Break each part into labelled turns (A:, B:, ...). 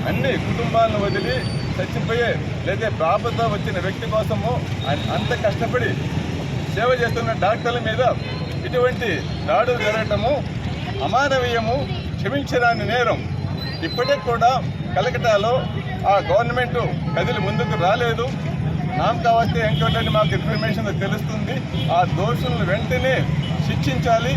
A: అన్ని కుటుంబాలను వదిలి చచ్చిపోయే లేదా ప్రాపద వచ్చిన వ్యక్తి కోసము అంత కష్టపడి సేవ చేస్తున్న డాక్టర్ల మీద ఇటువంటి దాడులు జరగటము అమానవీయము, క్షమించరాని నేరం. ఇప్పటికి కూడా కలకటాలో ఆ గవర్నమెంట్ కదిలి ముందుకు రాలేదు. నామకావస్తే ఎంక్వైరీ మాకు ఇన్ఫర్మేషన్ తెలుస్తుంది. ఆ దోషులను వెంటనే శిక్షించాలి.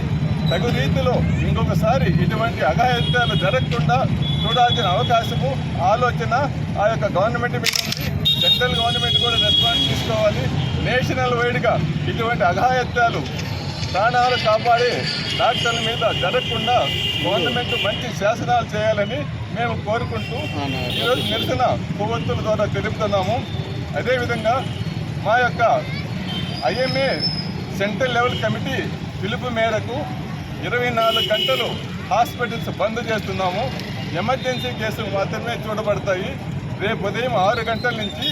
A: తగు రీతిలో ఇంకొకసారి ఇటువంటి అఘాయిత్యాలు జరగకుండా చూడాల్సిన అవకాశము, ఆలోచన ఆ యొక్క గవర్నమెంట్ మీద ఉంది. సెంట్రల్ గవర్నమెంట్ కూడా రెస్పాన్స్ తీసుకోవాలి. నేషనల్ వైడ్గా ఇటువంటి అఘాయిత్యాలు ప్రాణాలు కాపాడే డాక్టర్ల మీద జరగకుండా గవర్నమెంట్ మంచి శాసనాలు చేయాలని మేము కోరుకుంటూ ఈరోజు నిరసన కొవ్వొత్తుల ద్వారా తెలుపుతున్నాము. అదేవిధంగా మా యొక్క ఐఎంఏ సెంట్రల్ లెవెల్ కమిటీ పిలుపు మేరకు 24 గంటలు హాస్పిటల్స్ బంద్ చేస్తున్నాము. ఎమర్జెన్సీ కేసులు మాత్రమే చూడబడతాయి. రేపు ఉదయం 6 గంటల నుంచి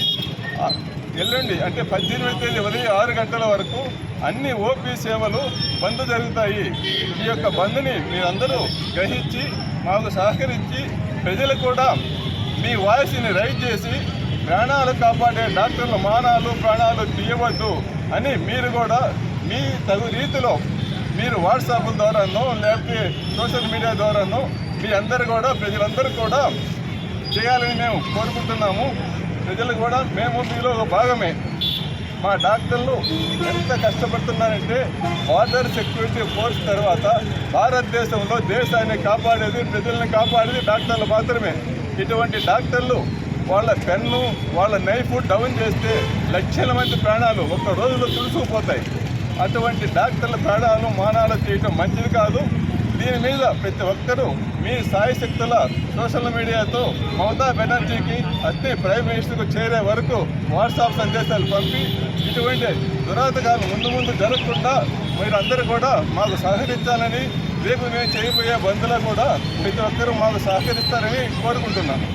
A: ఎల్లుండి అంటే 18వ తేదీ ఉదయం 6 గంటల వరకు అన్ని ఓపీ సేవలు బంద్ జరుగుతాయి. ఈ యొక్క బంద్ని మీరందరూ గ్రహించి మాకు సహకరించి ప్రజలు కూడా మీ వాయిస్ని రైజ్ చేసి ప్రాణాలు కాపాడే డాక్టర్ల ప్రాణాలు తీయవద్దు అని మీరు కూడా మీ తగు రీతిలో మీరు వాట్సాప్ ద్వారానో లేకపోతే సోషల్ మీడియా ద్వారానో మీ అందరూ కూడా ప్రజలందరూ కూడా చేయాలని మేము కోరుకుంటున్నాము. ప్రజలు కూడా మేము మీలో ఒక భాగమే. మా డాక్టర్లు ఎంత కష్టపడుతున్నారంటే బార్డర్ సెక్యూరిటీ ఫోర్స్ తర్వాత భారతదేశంలో దేశాన్ని కాపాడేది, ప్రజల్ని కాపాడేది డాక్టర్లు మాత్రమే. ఇటువంటి డాక్టర్లు వాళ్ళ పెన్ను, వాళ్ళ నైఫ్ డౌన్ చేస్తే లక్షల మంది ప్రాణాలు ఒక్క రోజులో తుడుచుకుపోతాయి. అటువంటి డాక్టర్ల ప్రాణాలు మానాలు చేయటం మంచిది కాదు. దీని మీద ప్రతి ఒక్కరూ మీ సాయశక్తుల సోషల్ మీడియాతో మమతా బెనర్జీకి అతి ప్రైమ్ మినిస్టర్కు చేరే వరకు వాట్సాప్ సందేశాలు పంపి ఇటువంటి దురాగతాలు ముందు జరగకుండా మీరందరూ కూడా మాకు సహకరించాలని, రేపు మేము చేయబోయే బంద్లో కూడా ప్రతి ఒక్కరూ మాకు సహకరిస్తారని కోరుకుంటున్నాను.